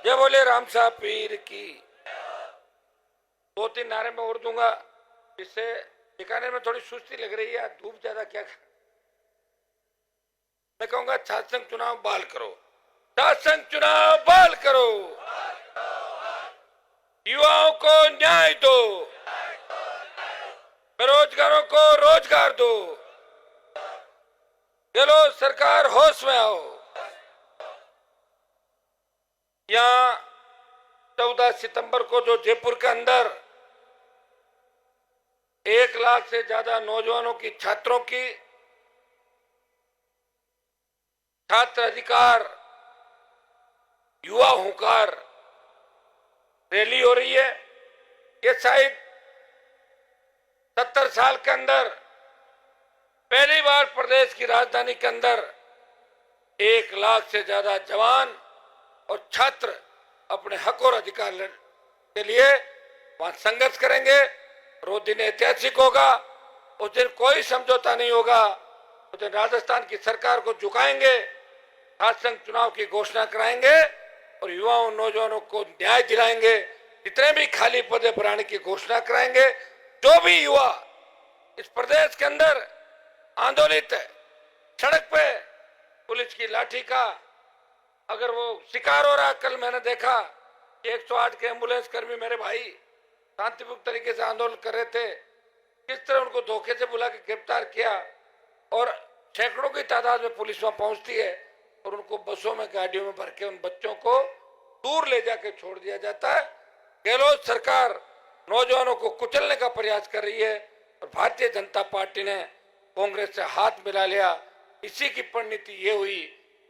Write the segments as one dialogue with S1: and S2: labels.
S1: जय बोले राम साहब पीर की। दो तीन नारे में और दूंगा, इससे बीकानेर में थोड़ी सुस्ती लग रही है, धूप ज्यादा क्या मैं कहूंगा छात्र संघ चुनाव बहाल करो, छात्र संघ चुनाव बहाल करो, युवाओं को न्याय दो, बेरोजगारों को रोजगार दो, गहलोत सरकार होश में आओ। यहां 14 सितंबर को जो जयपुर के अंदर 1 लाख से ज्यादा नौजवानों की, छात्रों की छात्र अधिकार युवा हुंकार रैली हो रही है, ये शायद 70 साल के अंदर पहली बार प्रदेश की राजधानी के अंदर 1 लाख से ज्यादा जवान और छात्र अपने हक और अधिकार के लिए वहां संघर्ष करेंगे। और वो दिन ऐतिहासिक होगा, उस दिन कोई समझौता नहीं होगा, उस दिन राजस्थान की सरकार को झुकाएंगे, छात्र संघ चुनाव की घोषणा कराएंगे और युवाओं नौजवानों को न्याय दिलाएंगे। जितने भी खाली पदे भराने की घोषणा कराएंगे। जो भी युवा इस प्रदेश के अंदर आंदोलित है, सड़क पे पुलिस की लाठी का अगर वो शिकार हो रहा, कल मैंने देखा कि 108 के एम्बुलेंस कर्मी मेरे भाई शांतिपूर्ण तरीके से आंदोलन कर रहे थे, किस तरह उनको धोखे से बुला के गिरफ्तार किया और सैकड़ों की तादाद में पुलिस वहां पहुंचती है और उनको बसों में, गाड़ियों में भर के उन बच्चों को दूर ले जाके छोड़ दिया जाता है। गहलोत सरकार नौजवानों को कुचलने का प्रयास कर रही है और भारतीय जनता पार्टी ने कांग्रेस से हाथ मिला लिया। इसी की परिणति ये हुई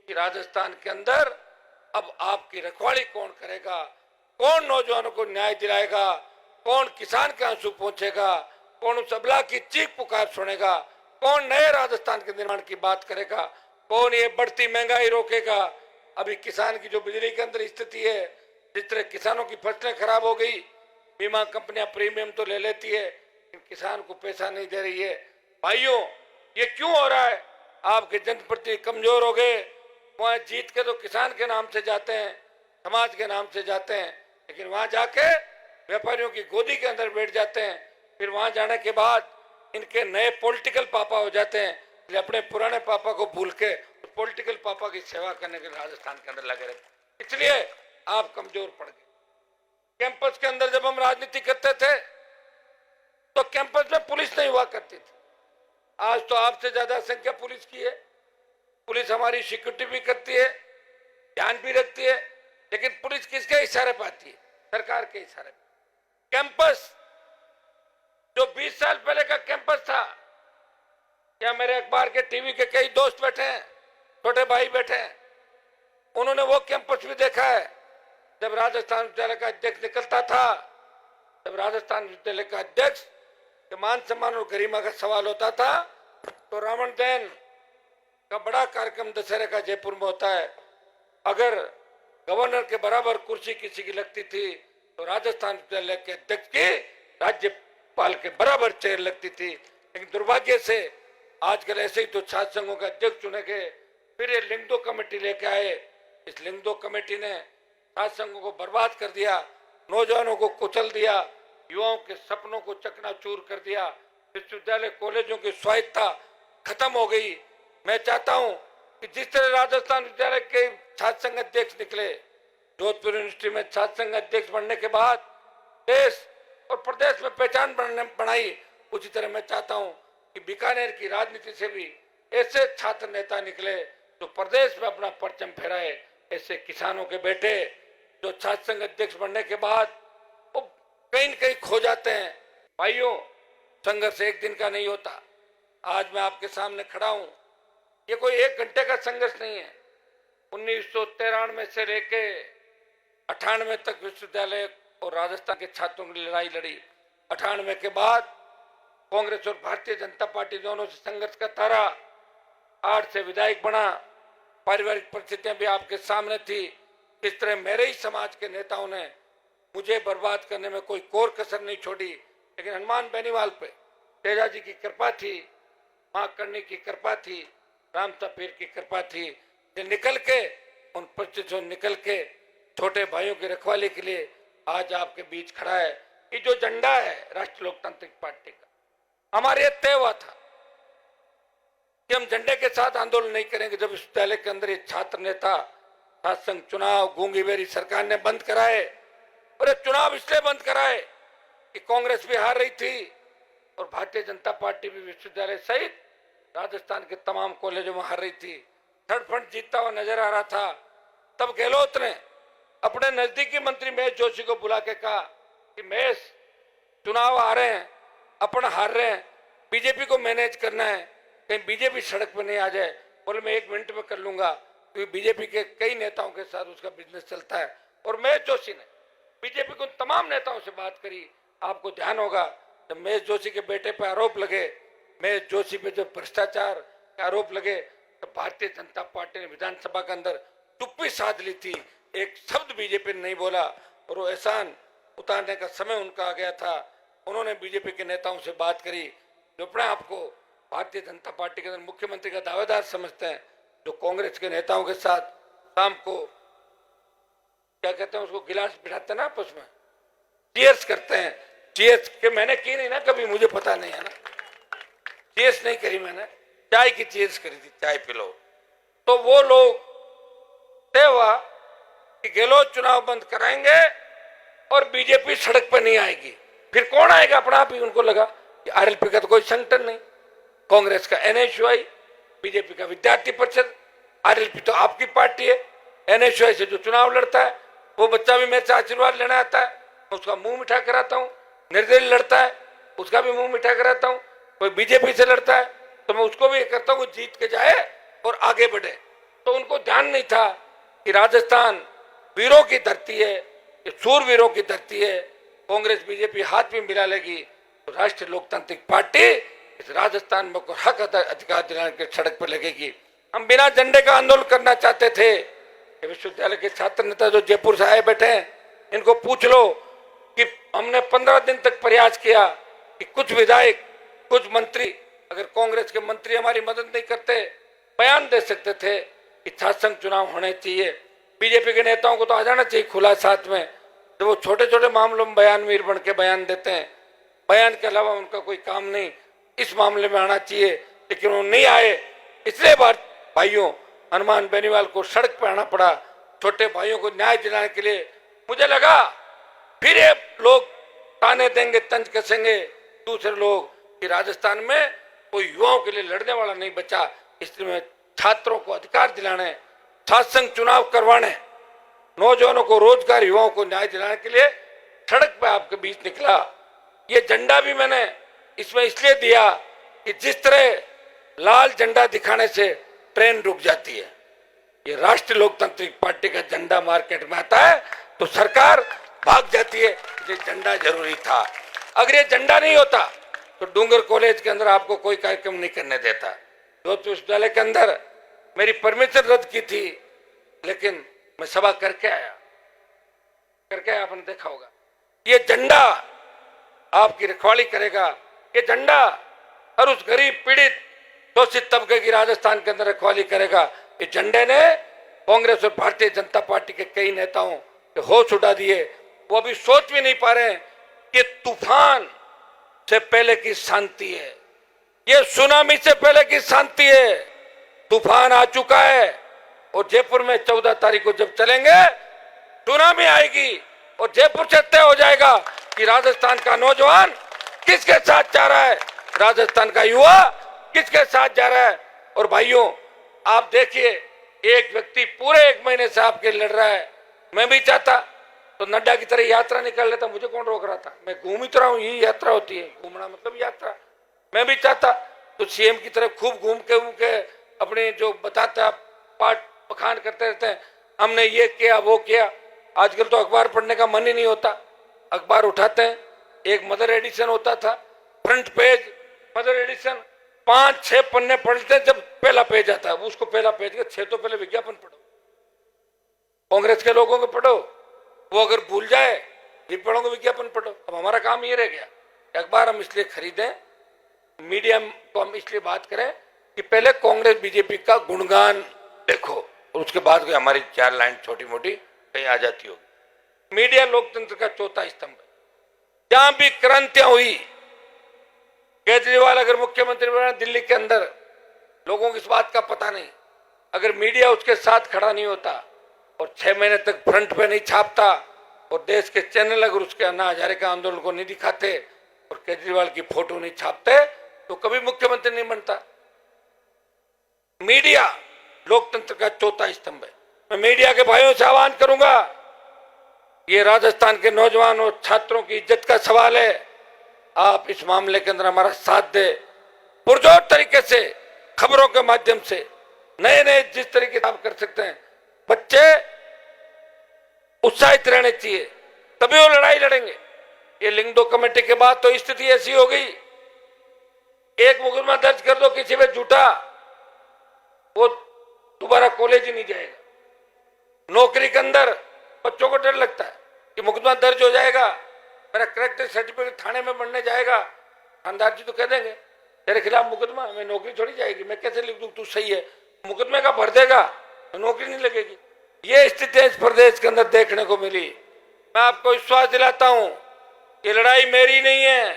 S1: कि राजस्थान के अंदर अब आपकी रखवाली कौन करेगा, कौन नौजवानों को न्याय दिलाएगा, कौन किसान के आंसू पहुंचेगा, कौन उस अबला की चीख पुकार सुनेगा, कौन नए राजस्थान के निर्माण की बात करेगा, कौन ये बढ़ती महंगाई रोकेगा। अभी किसान की जो बिजली के अंदर स्थिति है, जिस तरह किसानों की फसलें खराब हो गई, बीमा कंपनियां प्रीमियम तो ले लेती है, किसान को पैसा नहीं दे रही है। भाइयों, ये क्यों हो रहा है? आपके जनप्रतिनिधि कमजोर हो गए, वहां जीत के तो किसान के नाम से जाते हैं, समाज के नाम से जाते हैं, लेकिन वहां जाके व्यापारियों की गोदी के अंदर बैठ जाते हैं। फिर वहां जाने के बाद इनके नए पॉलिटिकल पापा हो जाते हैं, इसलिए अपने पुराने पापा को भूल के उस पॉलिटिकल पापा की सेवा करने के लिए राजस्थान के अंदर लगे रहते, इसलिए आप कमजोर पड़ गए। कैंपस के अंदर जब हम राजनीति करते थे तो कैंपस में पुलिस नहीं हुआ करती थी। आज तो आपसे ज्यादा संख्या पुलिस की है, पुलिस हमारी सिक्योरिटी भी करती है, ध्यान भी रखती है, लेकिन पुलिस किसके इशारे पर आती है? सरकार के इशारे पर। कैंपस जो 20 साल पहले का कैंपस था, क्या मेरे अखबार के टीवी के कई दोस्त बैठे हैं, छोटे भाई बैठे हैं, उन्होंने वो कैंपस भी देखा है। जब राजस्थान विश्वविद्यालय का अध्यक्ष निकलता था, जब राजस्थान विश्वविद्यालय का अध्यक्ष के मान सम्मान और गरिमा का सवाल होता था, तो रावण दहन का बड़ा कार्यक्रम दशहरे का जयपुर में होता है। अगर गवर्नर के बराबर कुर्सी किसी की लगती थी तो राजस्थान विश्वविद्यालय के अध्यक्ष की राज्यपाल के बराबर चेयर लगती थी। लेकिन दुर्भाग्य से आजकल ऐसे ही तो छात्र संघों का अध्यक्ष चुने गए, फिर ये लिंगदो कमेटी लेके आए। इस लिंगदो कमेटी ने छात्र संघों को बर्बाद कर दिया, नौजवानों को कुचल दिया, युवाओं के सपनों को चकनाचूर कर दिया, विश्वविद्यालय कॉलेजों की स्वायत्ता खत्म हो गई। मैं चाहता हूं कि जिस तरह राजस्थान विश्वविद्यालय के छात्र संघ अध्यक्ष निकले, जोधपुर यूनिवर्सिटी में छात्र संघ अध्यक्ष बनने के बाद देश और प्रदेश में पहचान बनाई, उसी तरह मैं चाहता हूं कि बीकानेर की राजनीति से भी ऐसे छात्र नेता निकले जो प्रदेश में अपना परचम फहराए। ऐसे किसानों के बेटे जो छात्र संघ अध्यक्ष बनने के बाद वो कहीं न कहीं खो जाते हैं। भाइयों, संघर्ष एक दिन का नहीं होता। आज मैं आपके सामने खड़ा हूं, ये कोई 1 घंटे का संघर्ष नहीं है। 1993 से लेके 98 तक विश्वविद्यालय और राजस्थान के छात्रों की लड़ाई लड़ी। 98 के बाद कांग्रेस और भारतीय जनता पार्टी दोनों से संघर्ष का तारा 8 से विधायक बना। पारिवारिक परिस्थितियां भी आपके सामने थी, किस तरह मेरे ही समाज के नेताओं ने मुझे बर्बाद करने में कोई कोर कसर नहीं छोड़ी। लेकिन हनुमान बेनीवाल पे तेजा जी की कृपा थी, मां करनी की कृपा थी, राम तपीर की कृपा थी, निकल के उन परिस्थितियों निकल के छोटे भाइयों की रखवाली के लिए आज आपके बीच खड़ा है। ये जो झंडा है राष्ट्रीय लोकतांत्रिक पार्टी का, हमारे ये तय हुआ था कि हम झंडे के साथ आंदोलन नहीं करेंगे। जब विश्वविद्यालय के अंदर ये छात्र नेता छात्र संघ चुनाव गूंगी बेरी सरकार ने बंद कराए, और ये चुनाव इसलिए बंद कराए कि कांग्रेस भी हार रही थी और भारतीय जनता पार्टी भी विश्वविद्यालय सहित राजस्थान के तमाम कॉलेजों में हार रही थी। थर्ड फ्रंट जीतता हुआ नजर आ रहा था। तब गहलोत ने अपने नजदीकी मंत्री महेश जोशी को बुला के कहा कि महेश, चुनाव आ रहे हैं, अपन हार रहे हैं, बीजेपी को मैनेज करना है, कहीं बीजेपी सड़क पर नहीं आ जाए। बोले मैं 1 मिनट में कर लूंगा, क्योंकि बीजेपी के कई नेताओं के साथ उसका बिजनेस चलता है। और महेश जोशी ने बीजेपी को तमाम नेताओं से बात करी। आपको ध्यान होगा जब महेश जोशी के बेटे पर आरोप लगे, महेश जोशी पे जब भ्रष्टाचार के आरोप लगे, तो भारतीय जनता पार्टी ने विधानसभा के अंदर चुप्पी साध ली थी। एक शब्द बीजेपी ने नहीं बोला, और वो एहसान उतारने का समय उनका आ गया था। उन्होंने बीजेपी के नेताओं से बात करी जो अपने आपको भारतीय जनता पार्टी के अंदर मुख्यमंत्री का दावेदार समझते हैं, जो कांग्रेस के नेताओं के साथ शाम को क्या कहते हैं उसको, गिलास बिठाते हैं ना आपस में, चीयर्स करते हैं। चीयर्स के मैंने की नहीं ना कभी, मुझे पता नहीं है ना, चीयर्स नहीं करी मैंने, चाय की चीयर्स करी थी, चाय पी लो। तो वो लोग तय हुआ कि गहलोत चुनाव बंद कराएंगे और बीजेपी सड़क पर नहीं आएगी। फिर कौन आएगा? अपना आप ही उनको लगा कि आरएलपी का तो कोई संगठन नहीं, कांग्रेस का एनएसयूआई, बीजेपी का विद्यार्थी परिषद, आरएलपी तो आपकी पार्टी है। एनएसयूआई से जो चुनाव लड़ता है वो बच्चा भी मेरे से आशीर्वाद लेना आता है, उसका मुंह मिठा कराता हूँ। निर्दलीय लड़ता है उसका भी मुंह मिठा कराता हूँ। कोई बीजेपी से लड़ता है तो मैं उसको भी करता हूँ जीत के जाए और आगे बढ़े। तो उनको ध्यान नहीं था कि राजस्थान वीरों की धरती है, ये सूरवीरों की धरती है। कांग्रेस बीजेपी हाथ भी मिला लेगी तो राष्ट्रीय लोकतांत्रिक पार्टी इस राजस्थान में कोई हक अधिकार दिलाने के सड़क पर लगेगी। हम बिना झंडे का आंदोलन करना चाहते थे। विश्वविद्यालय के छात्र नेता जो जयपुर से आए बैठे हैं, इनको पूछ लो कि हमने 15 दिन तक प्रयास किया कि कुछ विधायक कुछ मंत्री, अगर कांग्रेस के मंत्री हमारी मदद नहीं करते, बयान दे सकते थे कि छात्र संघ चुनाव होने चाहिए। बीजेपी के नेताओं को तो आ जाना चाहिए खुला साथ में, जब वो छोटे छोटे मामलों में बयानवीर बन के बयान देते हैं, बयान के अलावा उनका कोई काम नहीं, इस मामले में आना चाहिए। लेकिन वो नहीं आए, इसलिए भाइयों हनुमान बेनीवाल को सड़क पर आना पड़ा, छोटे भाइयों को न्याय दिलाने के लिए। मुझे लगा फिर ये लोग ताने देंगे, तंज कसेंगे दूसरे लोग कि राजस्थान में कोई युवाओं के लिए लड़ने वाला नहीं बचा। इसलिए मैं छात्रों को अधिकार दिलाने, छात्र संघ चुनाव करवाने, नौजवानों को रोजगार, युवाओं को न्याय दिलाने के लिए सड़क पर आपके बीच निकला। ये झंडा भी मैंने इसमें इसलिए दिया कि जिस तरह लाल झंडा दिखाने से ट्रेन रुक जाती है, ये राष्ट्रीय लोकतांत्रिक पार्टी का झंडा मार्केट में आता है तो सरकार भाग जाती है। ये झंडा जरूरी था। अगर ये झंडा नहीं होता तो डूंगर कॉलेज के अंदर आपको कोई कार्यक्रम नहीं करने देता। जोधपुर विश्वविद्यालय के अंदर मेरी परमिशन रद्द की थी, लेकिन मैं सभा करके आया, आपने देखा होगा। ये झंडा आपकी रखवाली करेगा। ये झंडा हर उस गरीब पीड़ित शोषित तबके की राजस्थान के अंदर रखवाली करेगा। इस झंडे ने कांग्रेस और भारतीय जनता पार्टी के कई नेताओं के होश उड़ा दिए। वो अभी सोच भी नहीं पा रहे हैं कि तूफान से पहले की शांति है, ये सुनामी से पहले की शांति है। तूफान आ चुका है और जयपुर में 14 तारीख को जब चलेंगे सुनामी आएगी और जयपुर से तय हो जाएगा कि राजस्थान का नौजवान किसके साथ जा रहा है, राजस्थान का युवा किसके साथ जा रहा है। और भाइयों आप देखिए, एक व्यक्ति पूरे 1 महीने से आपके लड़ रहा है। मैं भी चाहता तो नड्डा की तरह यात्रा निकाल लेता, मुझे कौन रोक रहा था। मैं घूम ही तो रहा हूँ, यही यात्रा होती है, घूमना मतलब यात्रा। मैं भी चाहता तो सीएम की तरह खूब घूम के अपने जो बताता पाठ पखान करते रहते हैं, हमने ये किया वो किया। आजकल तो अखबार पढ़ने का मन ही नहीं होता। अखबार उठाते हैं, एक मदर एडिशन होता था, फ्रंट पेज मदर एडिशन, 5-6 पन्ने पढ़ते हैं। जब पहला पेज आता है उसको पहला पेज के 6 तो पहले विज्ञापन पढ़ो, कांग्रेस के लोगों को पढ़ो, वो अगर भूल जाए फिर पढ़ोगे विज्ञापन पढ़ो। अब हमारा काम ये रह गया, अखबार हम इसलिए खरीदें, मीडियम को हम इसलिए बात करें कि पहले कांग्रेस बीजेपी का गुणगान देखो और उसके बाद हमारी 4 लाइन छोटी मोटी कहीं आ जाती होगी। मीडिया लोकतंत्र का चौथा स्तंभ है। जहां भी क्रांतियां हुई, केजरीवाल अगर मुख्यमंत्री बना दिल्ली के अंदर, लोगों को इस बात का पता नहीं, अगर मीडिया उसके साथ खड़ा नहीं होता और 6 महीने तक फ्रंट पे नहीं छापता और देश के चैनल अगर उसके अन्ना हजारे का आंदोलन को नहीं दिखाते और केजरीवाल की फोटो नहीं छापते, तो कभी मुख्यमंत्री नहीं बनता। मीडिया लोकतंत्र का चौथा स्तंभ है। मैं मीडिया के भाइयों से आह्वान करूंगा, ये राजस्थान के नौजवान और छात्रों की इज्जत का सवाल है, आप इस मामले के अंदर हमारा साथ दे। पुरजोर तरीके से खबरों के माध्यम से नए नए जिस तरीके से आप कर सकते हैं, बच्चे उत्साहित रहने चाहिए, तभी वो लड़ाई लड़ेंगे। ये लिंग दो कमेटी के बाद तो स्थिति ऐसी हो गई, एक मुकदमा दर्ज कर दो किसी पे झूठा, वो दोबारा कॉलेज ही नहीं जाएगा। नौकरी के अंदर बच्चों को डर लगता है कि मुकदमा दर्ज हो जाएगा, मेरा करेक्टर सर्टिफिकेट थाने में बनने जाएगा, थानेदार जी तो कह देंगे तेरे खिलाफ मुकदमा, मैं नौकरी थोड़ी जाएगी, मैं कैसे लिख दूं तू सही है, मुकदमे का भर देगा तो नौकरी नहीं लगेगी। ये स्थिति इस प्रदेश के अंदर देखने को मिली। मैं आपको विश्वास दिलाता हूं, ये लड़ाई मेरी नहीं है।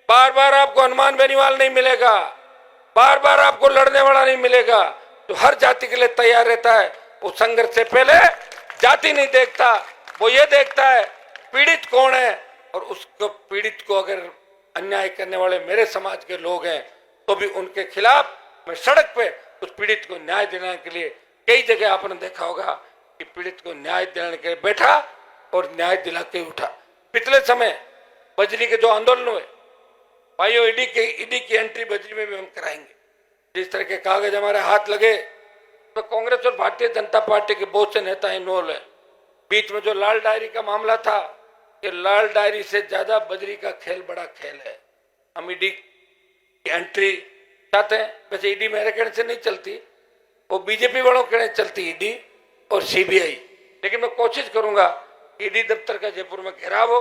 S1: बार बार आपको हनुमान बेनीवाल नहीं मिलेगा, बार बार आपको लड़ने वाला नहीं मिलेगा। तो हर जाति के लिए तैयार रहता है, वो संघर्ष से पहले जाति नहीं देखता, वो ये देखता है पीड़ित कौन है, और उसको पीड़ित को अगर अन्याय करने वाले मेरे समाज के लोग हैं तो भी उनके खिलाफ मैं सड़क पे उस पीड़ित को न्याय दिलाने के लिए, कई जगह आपने देखा होगा कि पीड़ित को न्याय दिलाने के लिए बैठा और न्याय दिला के उठा। पिछले समय बजरी के जो आंदोलन हुए, भाइयों ईडी की एंट्री बजरी में भी हम कराएंगे। जिस तरह के कागज हमारे हाथ लगे, तो कांग्रेस और भारतीय जनता पार्टी के बहुत से नेता इन्वॉल्व है। बीच में जो लाल डायरी का मामला था, ये लाल डायरी से ज्यादा बजरी का खेल बड़ा खेल है। हम ईडी की एंट्री चाहते हैं, वैसे ईडी मेरे कहने से नहीं चलती, वो बीजेपी वालों के कहने चलती ईडी और सीबीआई, लेकिन मैं कोशिश करूंगा ईडी दफ्तर का जयपुर में घेराव हो।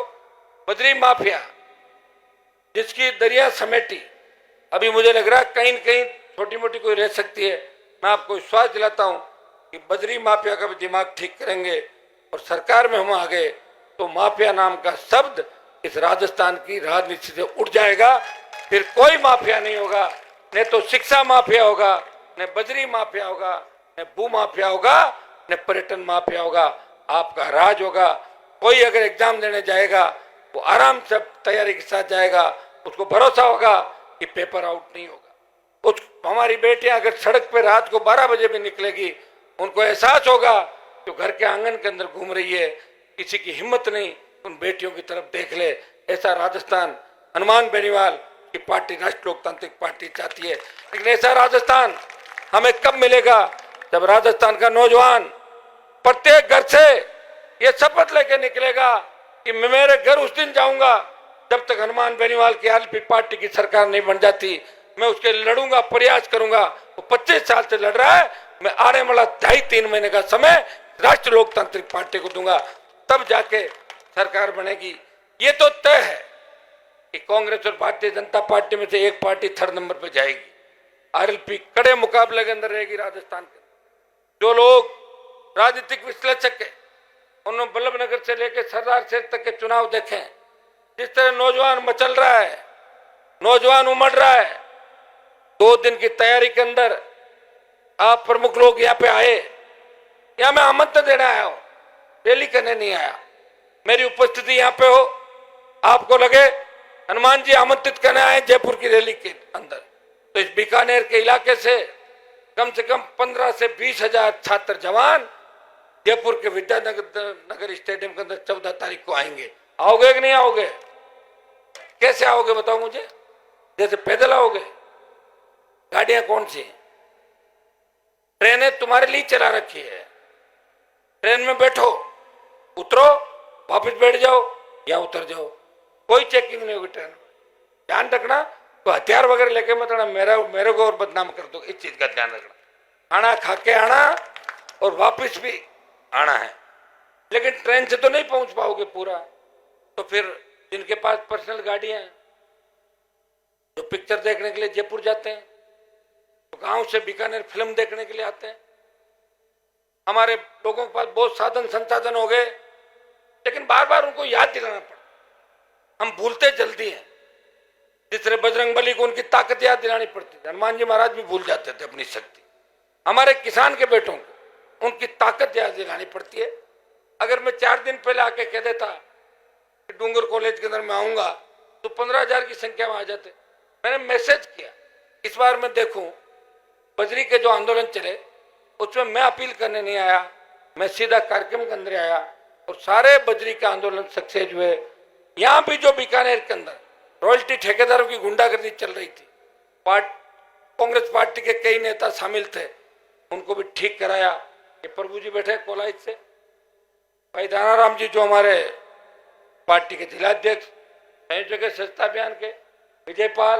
S1: बजरी माफिया जिसकी दरिया समेटी, अभी मुझे लग रहा है कहीं न कहीं छोटी मोटी कोई रह सकती है। मैं आपको विश्वास दिलाता हूं कि बजरी माफिया का भी दिमाग ठीक करेंगे और सरकार में हम आ गए तो माफिया नाम का शब्द इस राजस्थान की राजनीति से उठ जाएगा। फिर कोई माफिया नहीं होगा, न तो शिक्षा माफिया होगा, न बजरी माफिया होगा, न भू माफिया होगा, न पर्यटन माफिया होगा। आपका राज होगा। कोई अगर एग्जाम देने जाएगा वो आराम से तैयारी के साथ जाएगा, उसको भरोसा होगा कि पेपर आउट नहीं होगा। उस हमारी बेटियां अगर सड़क पे रात को 12 बजे भी निकलेगी, उनको एहसास होगा कि घर के आंगन के अंदर घूम रही है, किसी की हिम्मत नहीं उन बेटियों की तरफ देख ले। ऐसा राजस्थान हनुमान बेनीवाल की पार्टी राष्ट्रीय लोकतांत्रिक पार्टी चाहती है। लेकिन ऐसा राजस्थान हमें कब मिलेगा? जब राजस्थान का नौजवान प्रत्येक घर से ये शपथ लेके निकलेगा कि मैं मेरे घर उस दिन जाऊंगा जब तक हनुमान बेनीवाल की आरएलपी पार्टी की सरकार नहीं बन जाती। मैं उसके लड़ूंगा, प्रयास करूंगा। वो 25 साल से लड़ रहा है, मैं आने वाला 2.5-3 महीने का समय राष्ट्रीय लोकतांत्रिक पार्टी को दूंगा, तब जाके सरकार बनेगी। ये तो तय है कि कांग्रेस और भारतीय जनता पार्टी में से एक पार्टी 3rd नंबर पर जाएगी। आरएलपी कड़े मुकाबले के अंदर रहेगी राजस्थान के। जो लोग राजनीतिक विश्लेषक है, उन्होंने बल्लभनगर से लेकर सरदार शहर तक के चुनाव देखे, जिस तरह नौजवान मचल रहा है, नौजवान उमड़ रहा है। 2 दिन की तैयारी के अंदर आप प्रमुख लोग यहाँ पे आए, यहाँ मैं आमंत्रण देने आया हूँ, रैली करने नहीं आया। मेरी उपस्थिति यहाँ पे हो, आपको लगे हनुमान जी आमंत्रित करने आए जयपुर की रैली के अंदर, तो इस बीकानेर के इलाके से कम 15 से 20 हजार छात्र जवान जयपुर के विद्यानगर स्टेडियम के अंदर 14 तारीख को आएंगे। आओगे कि नहीं आओगे? कैसे आओगे बताओ मुझे? जैसे पैदल आओगे? गाड़ियां कौन सी? ट्रेनें तुम्हारे लिए चला रखी है। ट्रेन में बैठो, उतरो, वापस बैठ जाओ या उतर जाओ, कोई चेकिंग नहीं होगी ट्रेन में। ध्यान रखना, तो हथियार वगैरह लेके मत आना, मेरे को और बदनाम कर दो, इस चीज का ध्यान रखना। खाना खा के आना और वापस भी आना है, लेकिन ट्रेन से तो नहीं पहुंच पाओगे पूरा। तो फिर जिनके पास पर्सनल गाड़ियां हैं, जो पिक्चर देखने के लिए जयपुर जाते हैं, तो गांव से बीकानेर फिल्म देखने के लिए आते हैं, हमारे लोगों के पास बहुत साधन संसाधन हो गए, लेकिन बार बार उनको याद दिलाना पड़ा। हम भूलते जल्दी हैं। जिस तरह बजरंगबली को उनकी ताकत याद दिलानी पड़ती थी, हनुमान जी महाराज भी भूल जाते थे अपनी शक्ति। हमारे किसान के बेटों को उनकी ताकत याद दिलानी पड़ती है। अगर मैं 4 दिन पहले आके कह देता कि डूंगर कॉलेज के अंदर मैं आऊंगा, तो 15,000 की संख्या में आ जाते। मैंने मैसेज किया, इस बार मैं देखूं बजरी के जो आंदोलन चले उसमें मैं अपील करने नहीं आया, मैं सीधा कार्यक्रम के अंदर आया और सारे बजरी का आंदोलन सक्सेस हुए। यहाँ भी जो बीकानेर के अंदर रॉयल्टी ठेकेदारों की गुंडागर्दी चल रही थी, कांग्रेस पार्टी के कई नेता शामिल थे, उनको भी ठीक कराया। ये प्रभु जी बैठे कोलाइज से, भाई दानाराम जी जो हमारे पार्टी के जिलाध्यक्ष, संयुक्त जगह स्वच्छता अभियान के विजयपाल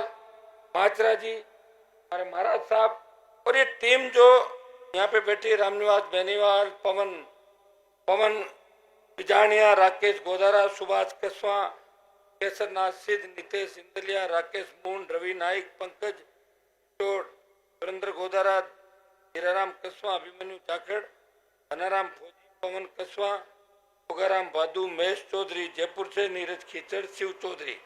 S1: माचरा जी, हमारे महाराज साहब, और ये टीम जो यहाँ पे बैठी, रामनिवास बेनीवाल, पवन बिजानिया, राकेश गोदारा, सुभाष कसवा, केसरनाथ सिद्ध, नितेश इंदलिया, राकेश मूंड, रवि नाइक, पंकज सुरेंद्र गोदारा, हीराराम कसवा, अभिमन्यु जाखड़, धनाराम फौजी, पवन कसवा, भोगाराम भादू, महेश चौधरी, जयपुर से नीरज खीचड़, शिव चौधरी,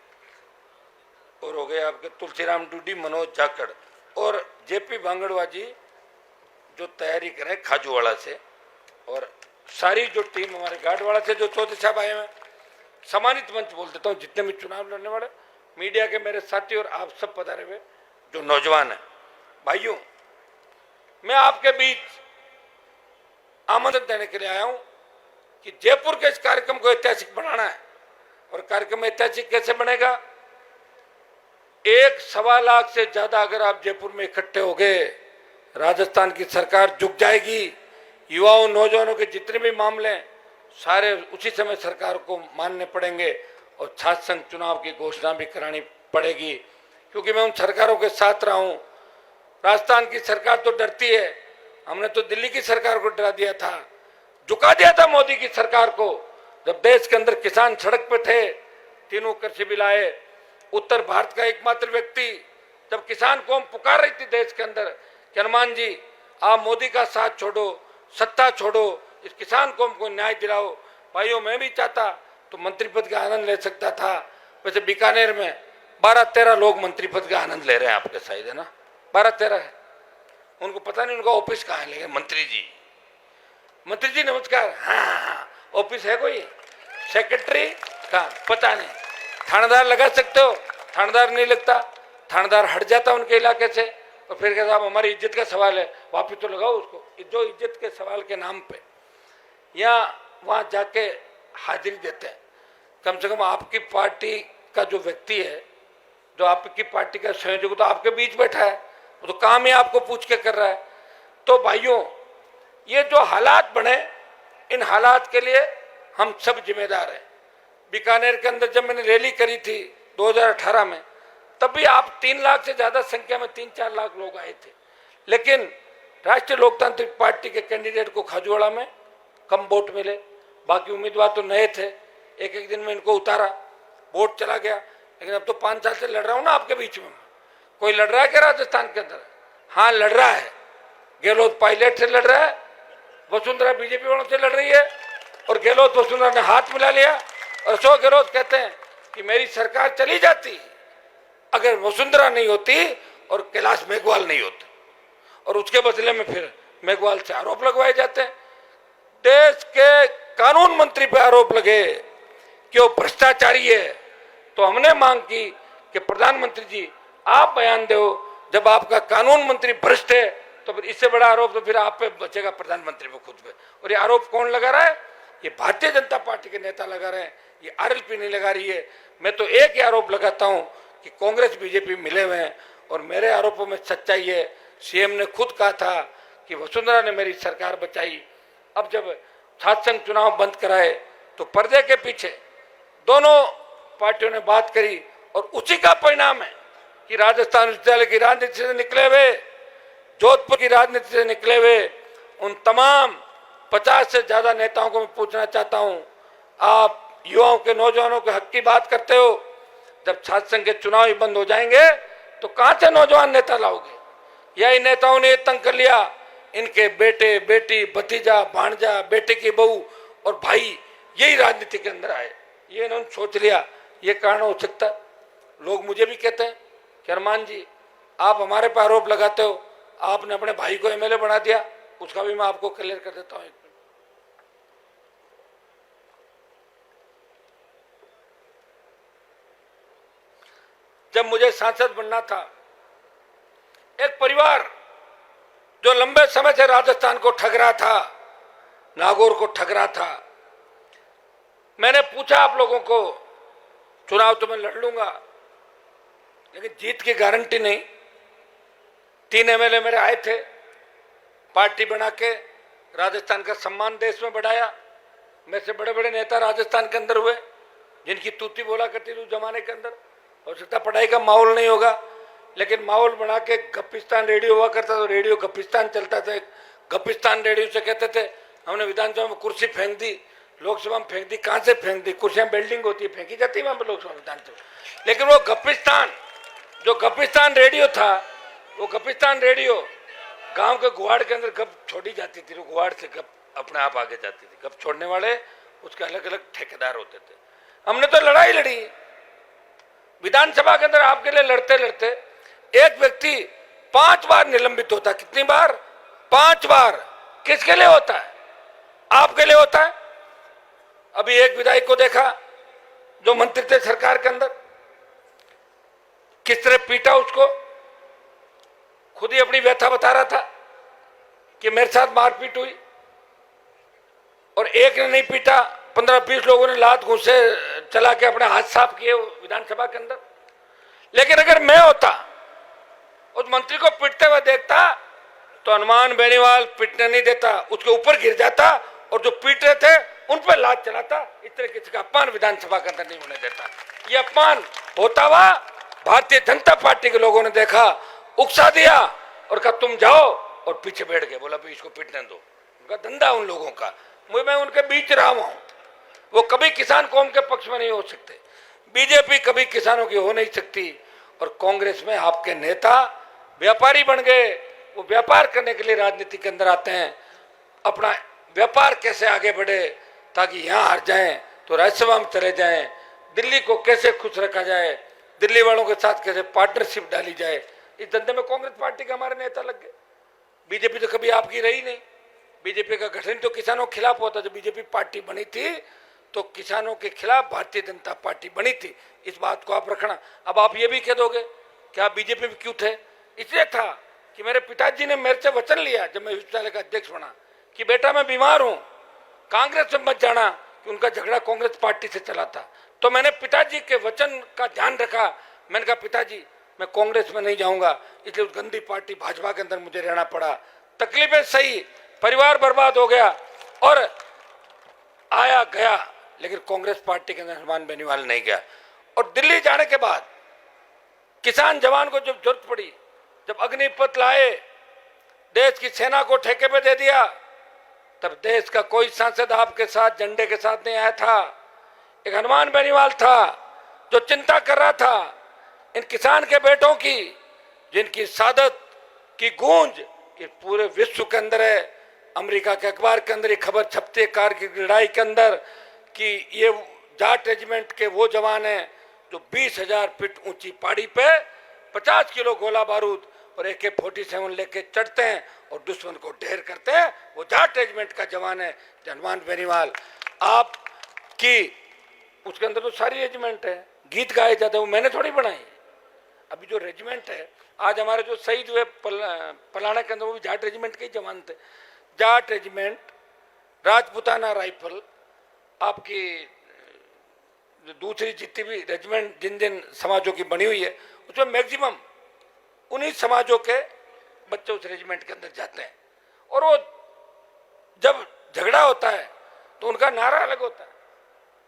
S1: और हो गए आपके तुलसीराम डूडी, मनोज जाखड़, और जेपी भांगड़वा जी जो तैयारी करें खाजूवाड़ा से, और सारी जो टीम हमारे गार्डवाड़ा से जो चौधरी साहब आए हैं। सम्मानित मंच बोल देता हूँ, जितने भी चुनाव लड़ने वाले मीडिया के मेरे साथी और आप सब पधारे हुए जो नौजवान हैं, भाइयों, मैं आपके बीच आमंत्रण देने के लिए आया हूं कि जयपुर के इस कार्यक्रम को ऐतिहासिक बनाना है। और कार्यक्रम ऐतिहासिक कैसे बनेगा? 1.25 लाख से ज्यादा अगर आप जयपुर में इकट्ठे हो गए, राजस्थान की सरकार झुक जाएगी। युवाओं नौजवानों के जितने भी मामले सारे उसी समय सरकार को मानने पड़ेंगे और छात्र संघ चुनाव की घोषणा भी करानी पड़ेगी, क्योंकि मैं उन सरकारों के साथ रहा हूं। राजस्थान की सरकार तो डरती है, हमने तो दिल्ली की सरकार को डरा दिया था, झुका दिया था मोदी की सरकार को। जब देश के अंदर किसान सड़क पे थे, तीनों कृषि बिल आए, उत्तर भारत का एकमात्र व्यक्ति, जब किसान कौम पुकार रही थी देश के अंदर कि हनुमान जी आप मोदी का साथ छोड़ो, सत्ता छोड़ो, इस किसान कौम को न्याय दिलाओ। भाइयों, मैं भी चाहता तो मंत्री पद का आनंद ले सकता था। वैसे बीकानेर में 12-13 लोग मंत्री पद का आनंद ले रहे हैं आपके साइड, है ना, 12-13 है। उनको पता नहीं उनका ऑफिस कहाँ है, लेकिन मंत्री जी नमस्कार, हाँ ऑफिस है कोई, सेक्रेटरी कहाँ पता नहीं, थानेदार लगा सकते हो, थानेदार नहीं लगता, थानेदार हट जाता उनके इलाके से, और फिर कहता साहब हमारी इज्जत का सवाल है, वापिस तो लगाओ उसको। जो इज्जत के सवाल के नाम पे या वहाँ जाके हाजिरी देते हैं। कम से कम आपकी पार्टी का जो व्यक्ति है, जो आपकी पार्टी का संयोजक तो आपके बीच बैठा है, वो तो काम ही आपको पूछ के कर रहा है। तो भाइयों, ये जो हालात बने, इन हालात के लिए हम सब जिम्मेदार हैं। बीकानेर के अंदर जब मैंने रैली करी थी 2018 में, तब भी आप 3 लाख से ज्यादा संख्या में 3-4 लाख लोग आए थे, लेकिन राष्ट्रीय लोकतांत्रिक पार्टी के कैंडिडेट को खाजूवाड़ा में कम वोट मिले। बाकी उम्मीदवार तो नए थे, एक दिन में इनको उतारा, वोट चला गया। लेकिन अब तो 5 साल से लड़ रहा हूं ना आपके बीच में। कोई लड़ रहा है क्या राजस्थान के अंदर? हाँ लड़ रहा है। गहलोत पायलट से लड़ रहा है, वसुंधरा बीजेपी वालों से लड़ रही है, और गहलोत वसुंधरा ने हाथ मिला लिया। और अशोक गहलोत कहते हैं कि मेरी सरकार चली जाती अगर वसुंधरा नहीं होती और कैलाश मेघवाल नहीं होते, और उसके बदले में फिर मेघवाल से आरोप लगवाए जाते हैं। देश के कानून मंत्री पे आरोप लगे कि वो भ्रष्टाचारी है, तो हमने मांग की कि प्रधानमंत्री जी आप बयान दो, जब आपका कानून मंत्री भ्रष्ट है तो फिर इससे बड़ा आरोप तो फिर आप पे बचेगा, प्रधानमंत्री पे खुद पे। और ये आरोप कौन लगा रहा है? ये भारतीय जनता पार्टी के नेता लगा रहे हैं, ये आरएलपी नहीं लगा रही है। मैं तो एक ही आरोप लगाता हूं कि कांग्रेस बीजेपी मिले हुए हैं, और मेरे आरोपों में सच्चाई है। सीएम ने खुद कहा था कि वसुंधरा ने मेरी सरकार बचाई। अब जब छात्र संघ चुनाव बंद कराए तो पर्दे के पीछे दोनों पार्टियों ने बात करी, और उसी का परिणाम है कि राजस्थान विश्वविद्यालय की राजनीति से निकले हुए, जोधपुर की राजनीति से निकले हुए उन तमाम 50 से ज्यादा नेताओं को मैं पूछना चाहता हूं, आप युवाओं के नौजवानों के हक की बात करते हो, जब छात्र संघ के चुनाव ही बंद हो जाएंगे तो कहां से नौजवान नेता लाओगे? या इन नेताओं ने तंग कर लिया इनके बेटे बेटी भतीजा भांजा बेटे की बहू और भाई यही राजनीति के अंदर आए, ये इन्होंने सोच लिया। ये कारण हो सकता। लोग मुझे भी कहते हैं कि अरमान जी आप हमारे पर आरोप लगाते हो, आपने अपने भाई को एमएलए बना दिया। उसका भी मैं आपको क्लियर कर देता हूं। जब मुझे सांसद बनना था, एक परिवार जो लंबे समय से राजस्थान को ठग रहा था, नागौर को ठग रहा था, मैंने पूछा आप लोगों को चुनाव तो मैं लड़ लूंगा लेकिन जीत की गारंटी नहीं। 3 एमएलए मेरे आए थे, पार्टी बना के राजस्थान का सम्मान देश में बढ़ाया। मेरे से बड़े बड़े नेता राजस्थान के अंदर हुए जिनकी तूती बोला करती थी उस जमाने के अंदर। हो सकता पढ़ाई का माहौल नहीं होगा लेकिन माहौल बना के गप्पिस्तान रेडियो हुआ करता था, रेडियो गप्पिस्तान चलता था। गप्पिस्तान रेडियो से कहते थे हमने विधानसभा में कुर्सी फेंक दी, लोकसभा में फेंक दी। कहां से फेंक दी? कुर्सियां बिल्डिंग होती है, फेंकी जाती है वहां पर लोकसभा विधानसभा। लेकिन वो गप्पिस्तान, जो गप्पिस्तान रेडियो था, वो गप्पिस्तान रेडियो गांव के गुवाड़ के अंदर गप छोड़ी जाती थी। गुवाड़ से गप अपने आप आगे जाती थी। गप छोड़ने वाले उसके अलग अलग ठेकेदार होते थे। हमने तो लड़ाई लड़ी विधानसभा के अंदर। आपके लिए लड़ते लड़ते एक व्यक्ति 5 बार निलंबित होता। कितनी बार? 5 बार। किसके लिए होता है? आपके लिए होता है। अभी एक विधायक को देखा जो मंत्री थे सरकार के अंदर, किस तरह पीटा उसको। खुद ही अपनी व्यथा बता रहा था कि मेरे साथ मारपीट हुई और एक ने नहीं पीटा, 15-20 लोगों ने लात घूंसे चला के अपने हाथ साफ किए विधानसभा के अंदर। लेकिन अगर मैं होता, उस मंत्री को पीटते हुए देखता तो हनुमान बेनीवाल पीटने नहीं देता, उसके ऊपर गिर जाता और जो पीट रहे थे उन पर लात चलाता। इस तरह किसी का अपमान विधानसभा के अंदर नहीं होने देता। ये अपमान होता हुआ भारतीय जनता पार्टी के लोगों ने देखा, उकसा दिया और कहा तुम जाओ, और पीछे बैठ गए। बोला भाई इसको पीटने दो। उनका धंधा उन लोगों का। मैं उनके बीच रहा हूं। वो कभी किसान कौम के पक्ष में नहीं हो सकते, बीजेपी कभी किसानों की हो नहीं सकती। और कांग्रेस में आपके नेता व्यापारी बन गए। वो व्यापार करने के लिए राजनीति के अंदर आते हैं। अपना व्यापार कैसे आगे बढ़े ताकि यहां हार जाएं तो राज्यसभा में चले जाएं, दिल्ली को कैसे खुश रखा जाए, दिल्ली वालों के साथ कैसे पार्टनरशिप डाली जाए, इस धंधे में कांग्रेस पार्टी के हमारे नेता लग गए। बीजेपी तो कभी आपकी रही नहीं। बीजेपी का गठन तो किसानों के खिलाफ होता। जब बीजेपी पार्टी बनी थी तो किसानों के खिलाफ भारतीय जनता पार्टी बनी थी। इस बात को आप रखना। अब आप ये भी कह दोगे कि आप बीजेपी में क्यों थे? इसलिए था कि मेरे पिताजी ने मेरे से वचन लिया जब मैं विश्वविद्यालय का अध्यक्ष बना कि बेटा मैं बीमार हूं, कांग्रेस में मत जाना, कि उनका झगड़ा कांग्रेस पार्टी से चला था। तो मैंने पिताजी के वचन का ध्यान रखा। मैंने कहा पिताजी मैं कांग्रेस में नहीं जाऊंगा, इसलिए उस गंदी पार्टी भाजपा के अंदर मुझे रहना पड़ा। तकलीफें सही, परिवार बर्बाद हो गया और आया गया, लेकिन कांग्रेस पार्टी के अंदर हनुमान बेनीवाल नहीं गया। और दिल्ली जाने के बाद किसान जवान को जब जरूरत पड़ी, जब अग्निपथ लाए, देश की सेना को ठेके पे दे दिया, तब देश का कोई सांसद आपके साथ झंडे के साथ नहीं आया था। एक हनुमान बेनीवाल था जो चिंता कर रहा था इन किसान के बेटों की, जिनकी सादत की गूंज कि पूरे विश्व के अंदर है। अमेरिका के अखबार के अंदर ये खबर छपती है कारगिल की लड़ाई के अंदर कि ये जाट रेजिमेंट के वो जवान हैं जो 20,000 फीट ऊंची पहाड़ी पे 50 किलो गोला बारूद और AK-47 लेके चढ़ते हैं और दुश्मन को ढेर करते हैं। वो जाट रेजिमेंट का जवान है हनुमान बेनीवाल। आप की उसके अंदर तो सारी रेजिमेंट है, गीत गाए जाते हैं, वो मैंने थोड़ी बनाई। अभी जो रेजिमेंट है, आज हमारे जो शहीद हुए पलाना के अंदर, वो भी जाट रेजिमेंट के ही जवान थे। जाट रेजिमेंट, राजपुताना राइफल, आपकी दूसरी जितनी भी रेजिमेंट जिन जिन समाजों की बनी हुई है, उसमें मैक्सिमम उन्हीं समाजों के बच्चे उस रेजिमेंट के अंदर जाते हैं। और वो जब झगड़ा होता है तो उनका नारा अलग होता है।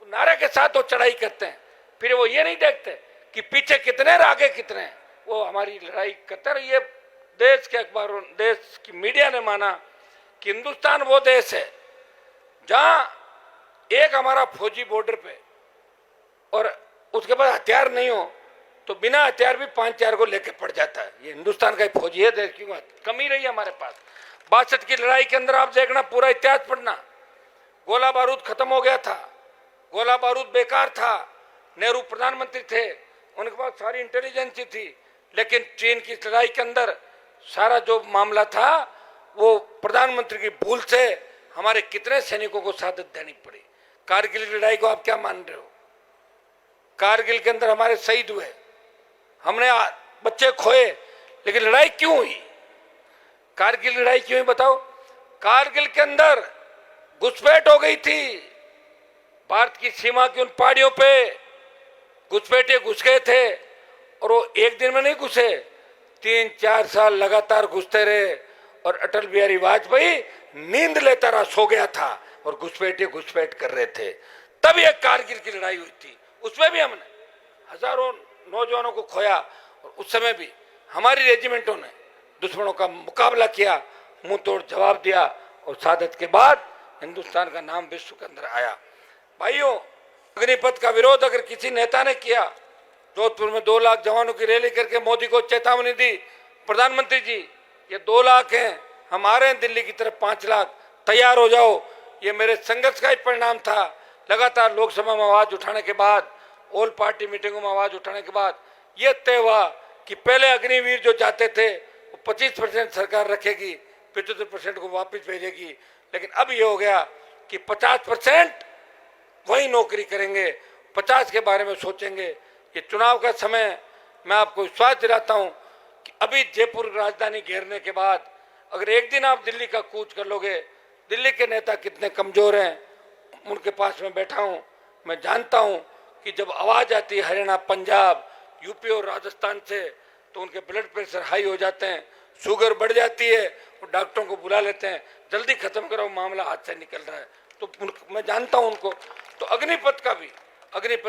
S1: नारे के साथ वो चढ़ाई करते हैं। फिर वो ये नहीं देखते कि पीछे कितने और आगे कितने हैं। वो हमारी लड़ाई करते हैं। ये देश के अखबारों, देश की मीडिया ने माना कि हिंदुस्तान वो देश है जहां एक हमारा फौजी बॉर्डर पे और उसके पास हथियार नहीं हो तो बिना हथियार भी 5-4 को लेके पड़ जाता है। ये हिंदुस्तान का फौजी है, देश की कमी रही है हमारे पास। 62 की लड़ाई के अंदर आप देखना, पूरा इतिहास पढ़ना, गोला बारूद खत्म हो गया था, गोला बारूद बेकार था। नेहरू प्रधानमंत्री थे, उनके पास सारी इंटेलिजेंस थी, लेकिन चीन की लड़ाई के अंदर सारा जो मामला था वो प्रधानमंत्री की भूल से हमारे कितने सैनिकों को शहादत देनी पड़ी। कारगिल की लड़ाई को आप क्या मान रहे हो? कारगिल के अंदर हमारे शहीद हुए, हमने बच्चे खोए, लेकिन लड़ाई क्यों हुई? कारगिल लड़ाई क्यों हुई बताओ? कारगिल के अंदर घुसपैठ हो गई थी, भारत की सीमा की उन पहाड़ियों पे घुसपैठे घुस गए थे, और वो एक दिन में नहीं घुसे, 3-4 साल लगातार घुसते रहे, और अटल बिहारी वाजपेयी नींद लेता रहा, सो गया था, और घुसपैठ कर रहे थे। तब ये कारगिल की लड़ाई हुई थी, उसमें भी हमने हजारों नौजवानों को खोया, और उस समय भी हमारी रेजिमेंटों ने दुश्मनों का मुकाबला किया, मुंह तोड़ जवाब दिया, और शहादत के बाद हिंदुस्तान का नाम विश्व के अंदर आया। भाइयों, अग्निपथ का विरोध अगर किसी नेता ने किया, जोधपुर में 2 लाख जवानों की रैली करके मोदी को चेतावनी दी, प्रधानमंत्री जी ये 2 लाख हैं, हम आ रहे हैं दिल्ली की तरफ 5 लाख, तैयार हो जाओ। ये मेरे संघर्ष का ही परिणाम था। लगातार लोकसभा में आवाज उठाने के बाद, ऑल पार्टी मीटिंगों में आवाज उठाने के बाद ये तय हुआ कि पहले अग्निवीर जो जाते थे वो 25% सरकार रखेगी, 75% को वापस भेजेगी, लेकिन अब ये हो गया कि 50% वही नौकरी करेंगे, 50 के बारे में सोचेंगे। ये चुनाव का समय, मैं आपको विश्वास दिलाता हूं कि अभी जयपुर राजधानी घेरने के बाद अगर एक दिन आप दिल्ली का कूच कर लोगे, दिल्ली के नेता कितने कमजोर हैं, उनके पास में बैठा हूं, मैं जानता हूं कि जब आवाज आती है हरियाणा, पंजाब, यूपी और राजस्थान से, तो उनके ब्लड प्रेशर हाई हो जाते हैं, शुगर बढ़ जाती है, और डॉक्टरों को बुला लेते हैं, जल्दी खत्म करो, मामला हाथ से निकल रहा है। तो मैं जानता हूं उनको। तो अग्निपथ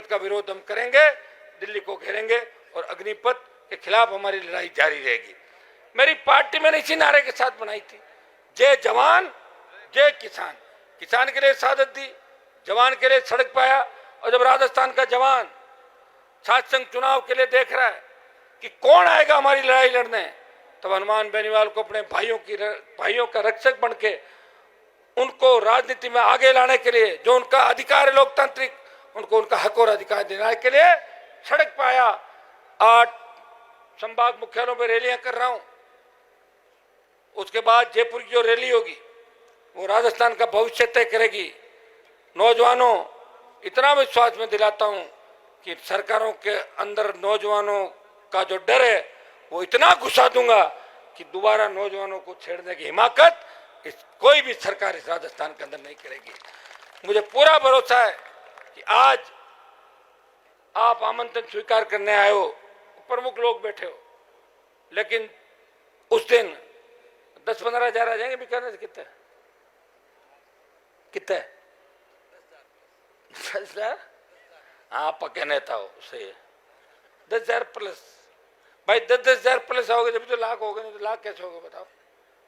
S1: का विरोध हम करेंगे, दिल्ली को घेरेंगे, और अग्निपथ के खिलाफ हमारी लड़ाई जारी रहेगी। मेरी पार्टी मैंने इसी नारे के साथ बनाई थी, जय जवान जय किसान। किसान के लिए शहादत दी, जवान के लिए सड़क पाया। और जब राजस्थान का जवान सात संघ चुनाव के लिए देख रहा है कि कौन आएगा हमारी लड़ाई लड़ने, तब हनुमान बेनीवाल को अपने भाइयों का रक्षक बन के उनको राजनीति में आगे लाने के लिए, जो उनका अधिकार है लोकतांत्रिक, उनको उनका हक और अधिकार दिलाने के लिए सड़क पाया। 8 संभाग मुख्यालयों में रैलियां कर रहा हूं। उसके बाद जयपुर की जो रैली होगी वो राजस्थान का भविष्य तय करेगी। नौजवानों, इतना विश्वास में दिलाता हूं कि सरकारों के अंदर नौजवानों का जो डर है वो इतना घुसा दूंगा कि दोबारा नौजवानों को छेड़ने की हिमाकत कोई भी सरकार इस राजस्थान के अंदर नहीं करेगी। मुझे पूरा भरोसा है कि आज आप आमंत्रण स्वीकार करने आए हो, प्रमुख लोग बैठे हो, लेकिन उस दिन 10-15 हजार आ जाएंगे। बीकानेर कितने 10,000? हाँ, पक्के नेता हो, सही है। 10,000 प्लस, भाई 10,000 प्लस आओगे जब तो लाख हो गए, नहीं तो लाख कैसे होगा बताओ।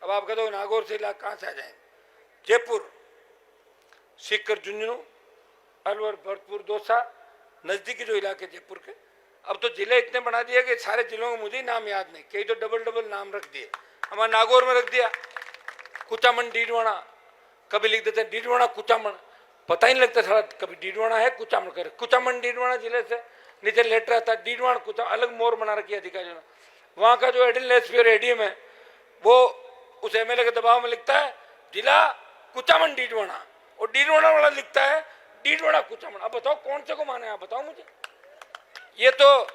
S1: अब आप कहते हो नागौर से लाख कहाँ से आ जाएंगे? जयपुर, सीकर, झुंझुनू, अलवर, भरतपुर, दौसा, नजदीकी जो इलाके जयपुर के, अब तो जिले इतने बना दिए कि सारे जिलों में मुझे नाम याद नहीं, कई तो डबल नाम रख दिए। हमारे नागौर में रख दिया कुचामन डीडवाना, कभी लिख देते हैं डीडवाना कुचामन, पता ही नहीं लगता सारा कभी डीडवाना है कुचामन करे। कुचामन डीडवाना जिले से नीचे लेटर आता है डीडवाना कुचामन, अलग मोर बना रखी है अधिकारियों ने। वहाँ का जो एडिशनल एसपी और एडीएम है वो उस एमएलए के दबाव में लिखता है जिला कुचामन डीडवाना, और डीडवाना वाला लिखता है डीडवाना कुचामन। अब बताओ कौन से को माने, आप बताओ मुझे। ये तो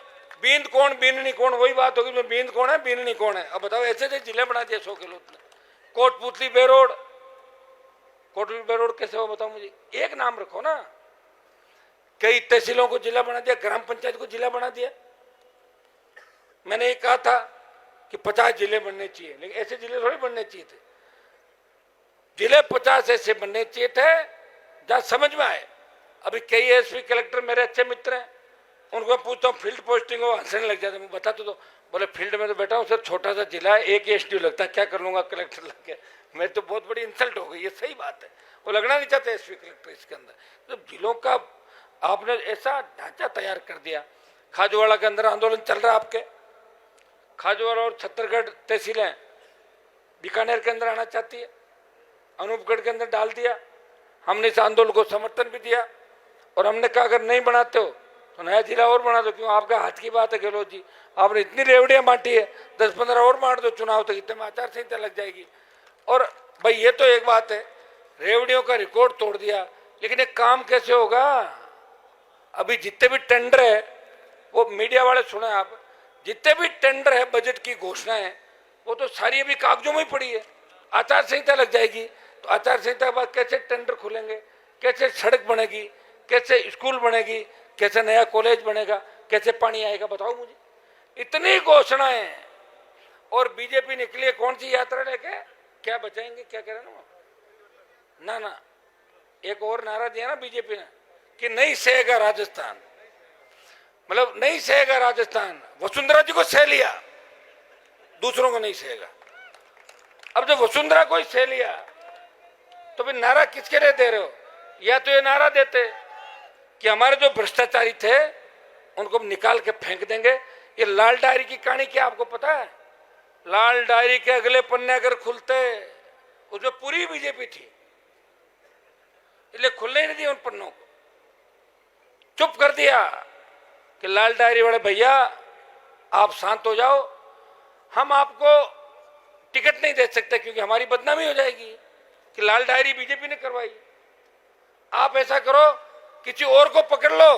S1: बींद कौन बीननी कौन वही बात होगी, बींद कौन है बीननी कौन है। अब बताओ, ऐसे जिले बना दिए 100 किलो। कोटपुतली बेरोड कैसे हो बताओ मुझे, एक नाम रखो ना। कई तहसीलों को जिला बना दिया, ग्राम पंचायत को जिला बना दिया। मैंने ये कहा था कि 50 जिले बनने चाहिए, लेकिन ऐसे जिले थोड़ी बनने चाहिए थे। जिले 50 ऐसे बनने चाहिए थे जहां समझ में आए। अभी कई एसपी कलेक्टर मेरे अच्छे मित्र हैं, उनको मैं पूछता हूँ फील्ड पोस्टिंग हो, हंसने लग जाते। मैं बताता तो बोले फील्ड में तो बैठा हूँ सर, छोटा सा जिला है, एक एसडीओ लगता है, क्या कर लूंगा कलेक्टर लग के। मैं तो बहुत बड़ी इंसल्ट हो गई, ये सही बात है। वो लगना नहीं चाहते एसपी कलेक्टर इसके अंदर। तो जिलों का आपने ऐसा ढांचा तैयार कर दिया। खाजूवाड़ा के अंदर आंदोलन चल रहा है आपके, खाजूवाड़ा और छत्तीसगढ़ तहसीलें, बीकानेर के अंदर आना चाहती है, अनूपगढ़ के अंदर डाल दिया। हमने इस आंदोलन को समर्थन भी दिया और हमने कहा अगर नहीं बनाते हो तो नया जिला और बना दो, क्यों आपका हाथ की बात है गहलोत जी, आपने इतनी रेवड़ियां बांटी है, 10-15 और बांट दो, चुनाव तक इतने में आचार संहिता लग जाएगी। और भाई ये तो एक बात है, रेवड़ियों का रिकॉर्ड तोड़ दिया, लेकिन एक काम कैसे होगा? अभी जितने भी टेंडर है, वो मीडिया वाले सुने आप, जितने भी टेंडर है, बजट की घोषणाएं, वो तो सारी अभी कागजों में ही पड़ी है। आचार संहिता लग जाएगी तो आचार संहिता के बाद कैसे टेंडर खुलेंगे, कैसे सड़क बनेगी, कैसे स्कूल बनेगी, कैसे नया कॉलेज बनेगा, कैसे पानी आएगा, बताओ मुझे। इतनी घोषणाएं, और बीजेपी निकली है कौन सी यात्रा लेके, क्या बचाएंगे, क्या कह रहे ना ना, एक और नारा दिया ना बीजेपी ने कि नहीं सहेगा राजस्थान, मतलब नहीं सहेगा राजस्थान। वसुंधरा जी को सह लिया, दूसरों को नहीं सहेगा। अब जब वसुंधरा को ही सह लिया तो फिर नारा किसके लिए दे रहे हो? या तो ये नारा देते कि हमारे जो भ्रष्टाचारी थे उनको निकाल के फेंक देंगे। ये लाल डायरी की कहानी क्या आपको पता है? लाल डायरी के अगले पन्ने अगर खुलते, उसमें पूरी बीजेपी थी, इसलिए खुलने ही नहीं दिया उन पन्नों को, चुप कर दिया कि लाल डायरी वाले भैया आप शांत हो जाओ, हम आपको टिकट नहीं दे सकते क्योंकि हमारी बदनामी हो जाएगी कि लाल डायरी बीजेपी ने करवाई। आप ऐसा करो, किसी और को पकड़ लो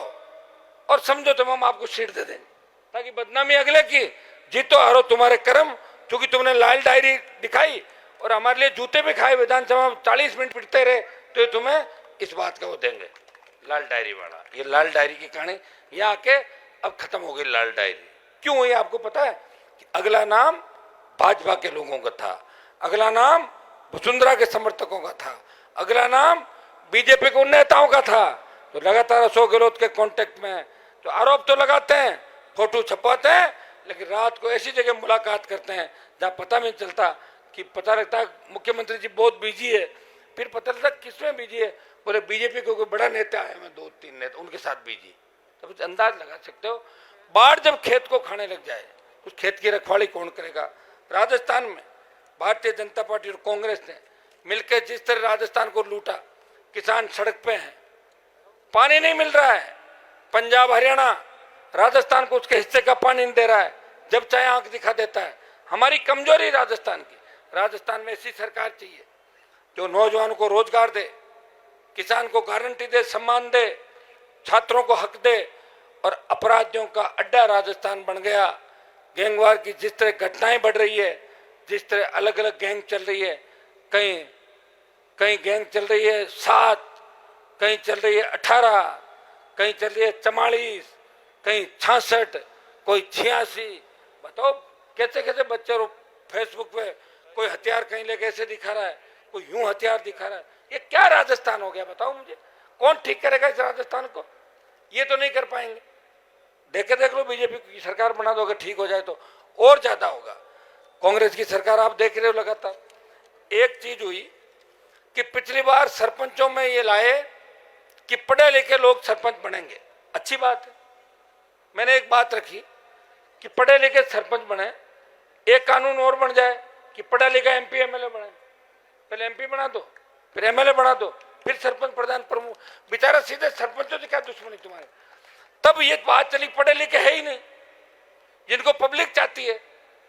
S1: और समझो तो हम आपको सीट दे देंगे, ताकि बदनामी अगले की, जीतो हारो तुम्हारे कर्म, क्योंकि तुमने लाल डायरी दिखाई और हमारे लिए जूते भी खाए, विधानसभा में 40 मिनट पिटते रहे, तो तुम्हें इस बात का वो देंगे, लाल डायरी वाला। ये लाल डायरी की कहानी यहाँ आके अब खत्म हो गई। लाल डायरी क्यों हुई आपको पता है? कि अगला नाम भाजपा के लोगों का था, अगला नाम वसुंधरा के समर्थकों का था, अगला नाम बीजेपी के नेताओं का था, तो लगातार अशोक गहलोत के कांटेक्ट में, तो आरोप तो लगाते हैं, फोटो छपवाते हैं, लेकिन रात को ऐसी जगह मुलाकात करते हैं जहां पता नहीं चलता, कि पता लगता है मुख्यमंत्री जी बहुत बिजी है, फिर पता लगता किसमें बिजी है, बोले बीजेपी को कोई बड़ा नेता आया, मैं 2-3 नेता उनके साथ बिजी। तो कुछ अंदाज लगा सकते हो, बाढ़ जब खेत को खाने लग जाए उस खेत की रखवाली कौन करेगा? राजस्थान में भारतीय जनता पार्टी और कांग्रेस ने मिलकर जिस तरह राजस्थान को लूटा, किसान सड़क पे हैं, पानी नहीं मिल रहा है, पंजाब हरियाणा राजस्थान को उसके हिस्से का पानी नहीं दे रहा है, जब चाहे आंख दिखा देता है। हमारी कमजोरी राजस्थान की, राजस्थान में ऐसी सरकार चाहिए जो नौजवानों को रोजगार दे, किसान को गारंटी दे, सम्मान दे, छात्रों को हक दे, और अपराधियों का अड्डा राजस्थान बन गया। गैंगवार की जिस तरह घटनाएं बढ़ रही है, जिस तरह अलग अलग गैंग चल रही है, कहीं कहीं गैंग चल रही है 7, कहीं चल रही है 18, कहीं चल रही है 44, कहीं 66, कोई 86। बताओ कैसे कैसे बच्चे फेसबुक पे कोई हथियार कहीं लेके ऐसे दिखा रहा है, कोई यूं हथियार दिखा रहा है। ये क्या राजस्थान हो गया बताओ मुझे? कौन ठीक करेगा इस राजस्थान को? ये तो नहीं कर पाएंगे। देख लो बीजेपी की सरकार बना दो, अगर ठीक हो जाए तो और ज्यादा होगा। कांग्रेस की सरकार आप देख रहे हो लगातार। एक चीज हुई कि पिछली बार सरपंचों में ये लाए कि पढ़े लिखे लोग सरपंच बनेंगे, अच्छी बात है। मैंने एक बात रखी कि पढ़े लिखे सरपंच बने, एक कानून और बन जाए कि पढ़ा लिखा एमपी एमएलए बने। पहले एमपी बना दो, फिर एमएलए बना दो, फिर सरपंच प्रधान प्रमुख। बेचारा सीधे सरपंचों से क्या दुश्मनी तुम्हारे? तब ये बात चली, पढ़े लिखे है ही नहीं, जिनको पब्लिक चाहती है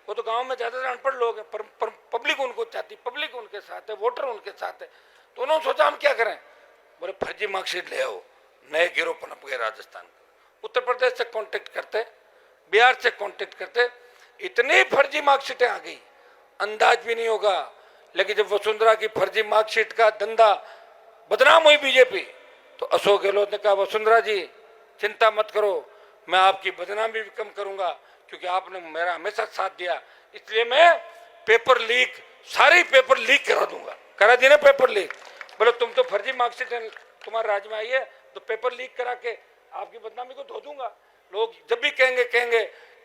S1: वो तो गांव में ज्यादातर अनपढ़ लोग हैं, पर पब्लिक उनको चाहती, पब्लिक उनके साथ है, वोटर उनके साथ है। तो उन्होंने सोचा हम क्या करें, बोले फर्जी मार्कशीट ले आओ। नए गिरोह पनप गए राजस्थान। उत्तर प्रदेश से कांटेक्ट करते, बिहार से कांटेक्ट करते, इतनी फर्जी मार्कशीटें आ गई अंदाज भी नहीं होगा। लेकिन जब वसुंधरा की फर्जी मार्कशीट का धंधा बदनाम हुई बीजेपी, तो अशोक गहलोत ने कहा वसुंधरा जी चिंता मत करो, मैं आपकी बदनामी भी कम करूंगा, क्योंकि आपने मेरा हमेशा साथ दिया, इसलिए मैं पेपर लीक, सारी पेपर लीक करा दूंगा। करा दी ना पेपर लीक? बोले तुम तो फर्जी मार्कशीट तुम्हारे राज्य में आई है, तो पेपर लीक करा के आपकी बदनामी को धो दूंगा। लोग जब भी कहेंगे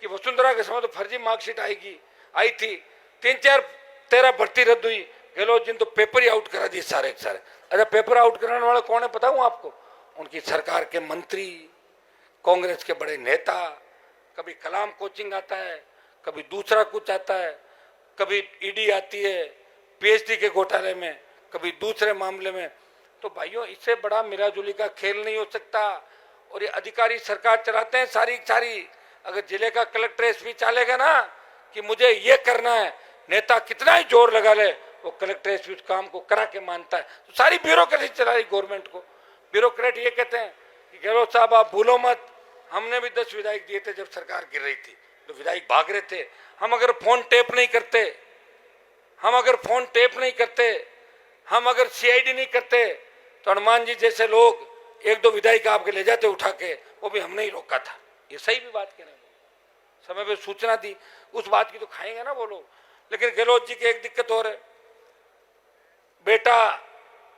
S1: कि वसुंधरा के समय तो फर्जी मार्कशीट आई थी, 3-4-13 भर्ती रद्द हुई, गहलोत जी ने तो पेपर ही आउट करा दिए सारे के सारे। अच्छा पेपर आउट कराने वाला कौन है पता हूँ आपको? उनकी सरकार के मंत्री, कांग्रेस के बड़े नेता। कभी कलाम कोचिंग आता है, कभी दूसरा कुछ आता है, कभी ईडी आती है पीएचडी के घोटाले में, कभी दूसरे मामले में। तो भाइयों, इससे बड़ा मिलाजुली का खेल नहीं हो सकता। और ये अधिकारी सरकार चलाते हैं सारी सारी। अगर जिले का कलेक्टर एसपी चलेगा ना कि मुझे ये करना है, नेता कितना ही जोर लगा ले, वो कलेक्टर एसपी काम को करा के मानता है। तो सारी ब्यूरोक्रेसी चला रही गवर्नमेंट को। ब्यूरोक्रेट ये कहते हैं कि गहलोत साहब आप भूलो मत, हमने भी 10 विधायक दिए थे जब सरकार गिर रही थी, तो विधायक भाग रहे थे। हम अगर फोन टेप नहीं करते, हम अगर सीआईडी नहीं करते, तो हनुमान जी जैसे लोग 1-2 विधायक आपके ले जाते उठा के, वो भी हमने ही रोका था। ये सही भी बात कह रहे हैं, समय पे सूचना दी, उस बात की तो खाएंगे ना वो लोग। लेकिन गहलोत जी की एक दिक्कत और है, बेटा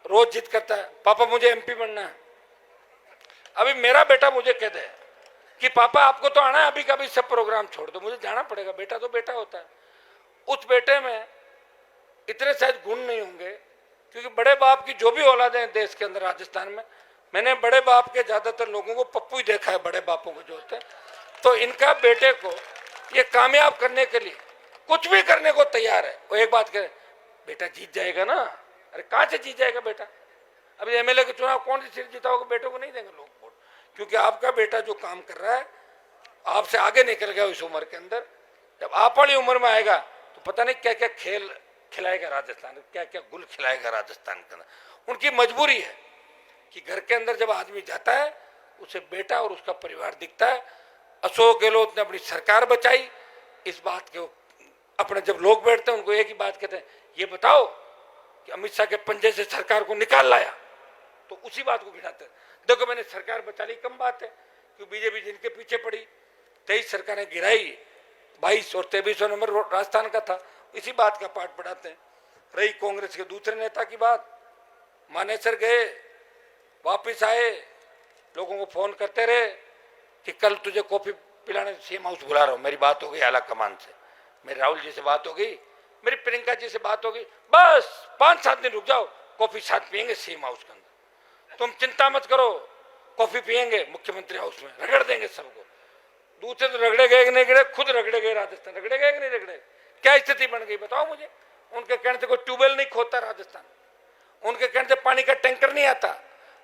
S1: रोज जिद करता है पापा मुझे एमपी बनना है। अभी मेरा बेटा मुझे कह दे कि पापा आपको तो आना है, अभी कभी सब प्रोग्राम छोड़ दो, मुझे जाना पड़ेगा। बेटा तो बेटा होता है। उस बेटे में इतने शायद गुण नहीं होंगे, क्योंकि बड़े बाप की जो भी औलादें हैं देश के अंदर, राजस्थान में, मैंने बड़े बाप के ज्यादातर लोगों को पप्पू ही देखा है, बड़े बापों को जो होते हैं। तो इनका बेटे को ये कामयाब करने के लिए कुछ भी करने को तैयार है। वो एक बात कहे, बेटा जीत जाएगा ना। अरे कहां से जीत जाएगा बेटा? अभी एमएलए के चुनाव कौन सी सीट जीता होगा? बेटे को नहीं देंगे लोग वोट, क्योंकि आपका बेटा जो काम कर रहा है आपसे आगे निकल गया इस उम्र के अंदर। जब आप वाली उम्र में आएगा तो पता नहीं क्या क्या खेल खिलाएगा राजस्थान, क्या क्या गुल खिलाएगा राजस्थान के अंदर। उनकी मजबूरी है कि घर के अंदर जब आदमी जाता है उसे बेटा और उसका परिवार दिखता है। अशोक गहलोत ने अपनी सरकार बचाई, इस बात के अपने जब लोग बैठते हैं उनको एक ही बात कहते हैं, ये बताओ कि अमित शाह के पंजे से सरकार को निकाल लाया, तो उसी बात को गिनाते हैं। देखो मैंने सरकार बचा ली, कम बात है, क्योंकि बीजेपी जिनके पीछे पड़ी 23 सरकारें गिराई, 22 और 23वां नंबर राजस्थान का था, इसी बात का पाठ पढ़ाते हैं। रही कांग्रेस के दूसरे नेता की बात, मानेसर गए, वापिस आए, लोगों को फोन करते रहे कि कल तुझे कॉफी पिलाने सीएम हाउस बुला रहा हूं। मेरी बात हो गई आला कमान से, मेरी राहुल जी से बात हो गई, मेरी प्रियंका जी से बात हो गई, बस 5-7 दिन रुक जाओ, कॉफी साथ पियेंगे सीएम हाउस के अंदर। तुम चिंता मत करो, कॉफी पियेंगे मुख्यमंत्री हाउस में, रगड़ देंगे सबको। दूसरे तो रगड़े गए कि नहीं गए, खुद रगड़े गए राजस्थान, रगड़े गए कि नहीं रगड़े? क्या स्थिति बन गई बताओ मुझे। उनके कहने से कोई ट्यूबवेल नहीं खोता राजस्थान, उनके कहने से पानी का टैंकर नहीं आता,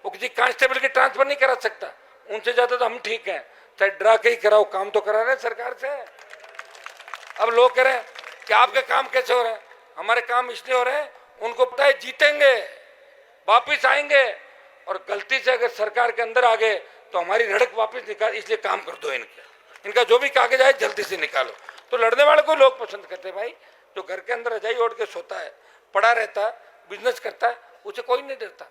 S1: वो किसी कांस्टेबल की ट्रांसफर नहीं करा सकता। उनसे ज्यादा तो हम ठीक हैं, चाहे डरा के ही कराओ, काम तो करा रहे सरकार से। अब लोग कह रहे हैं कि आपके काम कैसे हो रहे हैं? हमारे काम इसलिए हो रहे हैं, उनको पता है जीतेंगे, वापिस आएंगे, और गलती से अगर सरकार के अंदर आ गए तो हमारी रड़क वापस निकाल, इसलिए काम कर दो इनका जो भी कागज आए जल्दी से निकालो। तो लड़ने वाले को लोग पसंद करते हैं भाई, जो घर के अंदर रजाई ओढ़ के सोता है, पड़ा रहता है, बिजनेस करता है, उसे कोई नहीं डरता।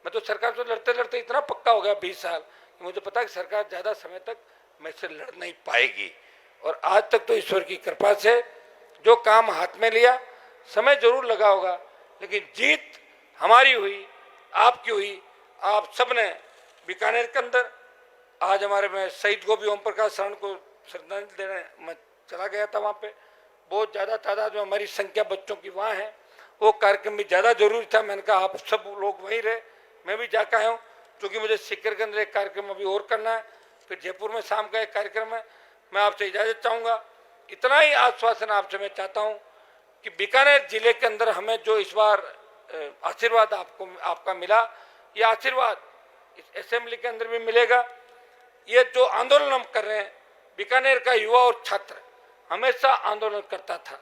S1: मैं तो सरकार से लड़ते लड़ते इतना पक्का हो गया 20 साल, मुझे पता है कि सरकार ज्यादा समय तक मैं से लड़ नहीं पाएगी। और आज तक तो ईश्वर की कृपा से जो काम हाथ में लिया, समय जरूर लगा होगा, लेकिन जीत हमारी हुई, आपकी हुई। आप सबने बीकानेर के अंदर आज हमारे में शहीद गोभी ओम प्रकाश शरण को श्रद्धांजलि देने मैं चला गया था। वहाँ पे बहुत ज़्यादा तादाद में हमारी संख्या बच्चों की वहाँ है, वो कार्यक्रम भी ज़्यादा जरूरी था। मैंने कहा आप सब लोग वहीं रहे, मैं भी जाकर आया हूँ, क्योंकि मुझे सीकर के अंदर एक कार्यक्रम अभी और करना है, फिर जयपुर में शाम का एक कार्यक्रम है। मैं आपसे इजाज़त चाहूँगा, इतना ही आश्वासन आपसे मैं चाहता हूँ कि बीकानेर जिले के अंदर हमें जो इस बार आशीर्वाद आपका मिला, ये आशीर्वाद इस असेंबली के अंदर भी मिलेगा। ये जो आंदोलन हम कर रहे हैं, बीकानेर का युवा और छात्र हमेशा आंदोलन करता था।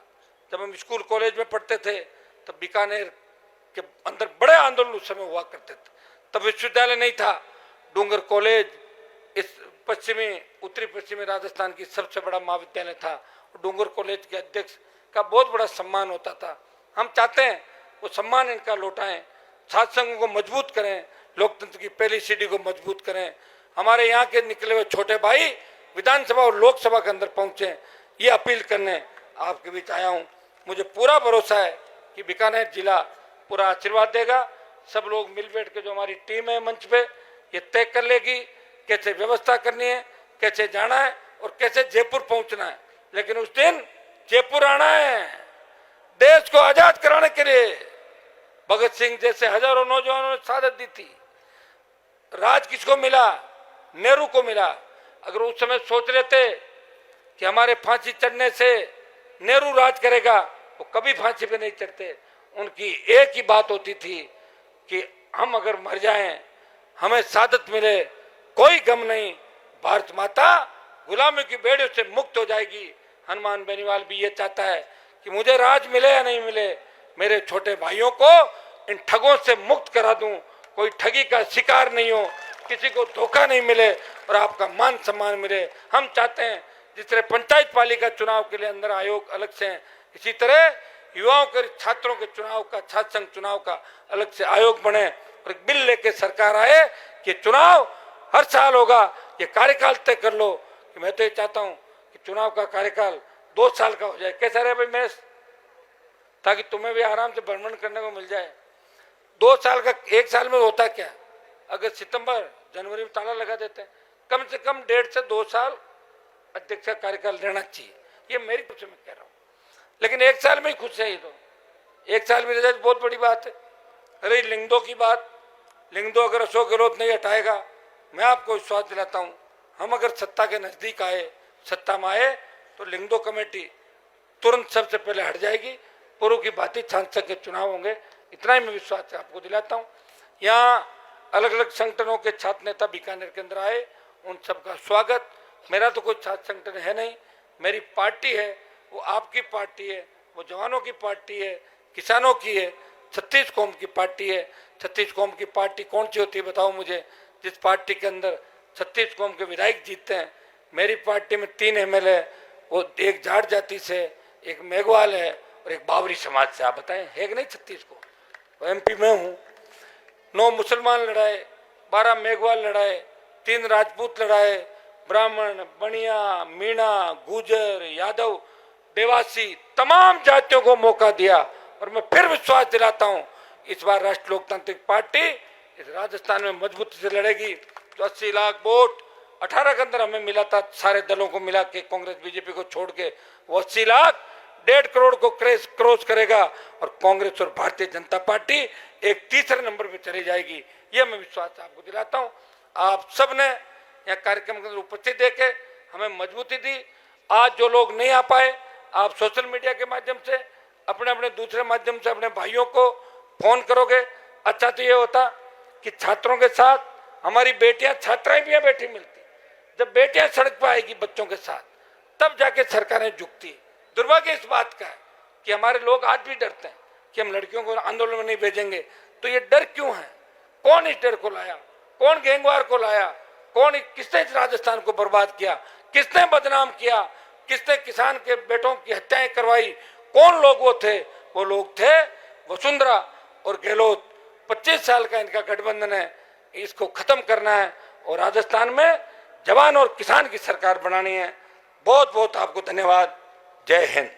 S1: जब हम स्कूल कॉलेज में पढ़ते थे तब बीकानेर के अंदर बड़े आंदोलन उस समय हुआ करते थे। तब विश्वविद्यालय नहीं था, डूंगर कॉलेज इस उत्तरी पश्चिमी राजस्थान की सबसे बड़ा महाविद्यालय था। डूंगर कॉलेज के अध्यक्ष का बहुत बड़ा सम्मान होता था। हम चाहते हैं वो सम्मान इनका लौटाएं, छात्र संघों को मजबूत करें, लोकतंत्र की पहली सीढ़ी को मजबूत करें। हमारे यहाँ के निकले हुए छोटे भाई विधानसभा और लोकसभा के अंदर पहुंचे, ये अपील करने आपके बीच आया हूँ। मुझे पूरा भरोसा है कि बीकानेर जिला पूरा आशीर्वाद देगा। सब लोग मिल बैठ के जो हमारी टीम है मंच पे, ये तय कर लेगी कैसे व्यवस्था करनी है, कैसे जाना है और कैसे जयपुर पहुंचना है। लेकिन उस दिन जयपुर आना है देश को आजाद कराने के लिए। भगत सिंह जैसे हजारों नौजवानों ने शहादत दी थी। राज किसको मिला? नेहरू को मिला। अगर उस समय सोच लेते कि हमारे फांसी चढ़ने से नेहरू राज करेगा वो कभी फांसी पे नहीं चढ़ते। उनकी एक ही बात होती थी कि हम अगर मर जाएं, हमें सादत मिले, कोई गम नहीं, भारत माता गुलामी की बेड़ियों से मुक्त हो जाएगी। हनुमान बेनीवाल भी ये चाहता है कि मुझे राज मिले या नहीं मिले, मेरे छोटे भाइयों को इन ठगों से मुक्त करा दूं, कोई ठगी का शिकार नहीं हो, किसी को धोखा नहीं मिले और आपका मान सम्मान मिले। हम चाहते हैं जिस तरह पंचायत पालिका चुनाव के लिए अंदर आयोग अलग से हैं, इसी तरह युवाओं के, छात्रों के चुनाव का, छात्र संघ चुनाव का अलग से आयोग बने और एक बिल लेके सरकार आए कि चुनाव हर साल होगा, ये कार्यकाल तय कर लो। कि मैं तो ये चाहता हूं कि चुनाव का कार्यकाल 2 साल का हो जाए। कैसा रहे भाई महेश, ताकि तुम्हें भी आराम से भ्रमण करने को मिल जाए। 2 साल का, 1 साल में होता क्या, अगर सितंबर जनवरी में ताला लगा देते हैं, कम से कम 1.5 से 2 साल अध्यक्ष का कार्यकाल रहना चाहिए। ये मेरी तरफ से मैं कह रहा हूँ, लेकिन 1 साल में ही खुश है ये तो, 1 साल में रिजल्ट बहुत बड़ी बात है। अरे लिंगदो की बात, लिंगदो अगर अशोक गहलोत नहीं हटाएगा, मैं आपको विश्वास दिलाता हूँ, हम अगर सत्ता के नजदीक आए, सत्ता में आए, तो लिंगदो कमेटी तुरंत सबसे पहले हट जाएगी। पूर्व की बात ही सांसद के चुनाव होंगे, इतना ही मैं विश्वास आपको दिलाता हूँ। यहाँ अलग अलग संगठनों के छात्र नेता बीकानेर के अंदर आए, उन सबका स्वागत। मेरा तो कोई छात्र संगठन है नहीं, मेरी पार्टी है, वो आपकी पार्टी है, वो जवानों की पार्टी है, किसानों की है, 36 कौम की पार्टी है। 36 कौम की पार्टी कौन सी होती है बताओ मुझे, जिस पार्टी के अंदर 36 कौम के विधायक जीतते हैं। मेरी पार्टी में 3 MLA, वो एक जाट जाति से, एक मेघवाल है और एक बाबरी समाज से। आप बताएं है कि नहीं 36 को? MP में हूँ। 9 मुसलमान लड़ाए, 12 मेघवाल लड़ाए, 3 राजपूत लड़ाए, ब्राह्मण, बनिया, मीणा, गुजर, यादव, देवासी, तमाम जातियों को मौका दिया। और मैं फिर विश्वास दिलाता हूँ, इस बार राष्ट्रीय लोकतांत्रिक पार्टी इस राजस्थान में मजबूती से लड़ेगी। तो 80 लाख वोट 18 के अंदर हमें मिला था, सारे दलों को मिला के, कांग्रेस बीजेपी को छोड़ के, वो 80 लाख 1.5 करोड़ को क्रॉस करेगा और कांग्रेस और भारतीय जनता पार्टी एक तीसरे नंबर पे चली जाएगी। ये मैं विश्वास आपको दिलाता हूँ। आप सब ने यहाँ कार्यक्रम के अंदर उपस्थित देके हमें मजबूती दी। आज जो लोग नहीं आ पाए, आप सोशल मीडिया के माध्यम से, अपने अपने दूसरे माध्यम से अपने भाइयों को फोन करोगे। अच्छा तो ये होता कि छात्रों के साथ हमारी बेटियां, छात्राएं भी यहाँ बैठी मिलती। जब बेटियां सड़क पर आएगी बच्चों के साथ, तब जाके सरकारें झुकती। दुर्भाग्य इस बात का है कि हमारे लोग आज भी डरते हैं कि हम लड़कियों को आंदोलन में नहीं भेजेंगे। तो ये डर क्यों है? कौन इस डर को लाया? कौन गैंगवार को लाया? कौन, किसने इस राजस्थान को बर्बाद किया? किसने बदनाम किया? किसने किसान के बेटों की हत्याएं करवाई? कौन लोग वो थे? वो लोग थे वसुंधरा और गहलोत। 25 साल का इनका गठबंधन है, इसको खत्म करना है और राजस्थान में जवान और किसान की सरकार बनानी है। बहुत बहुत आपको धन्यवाद। जय हिंद।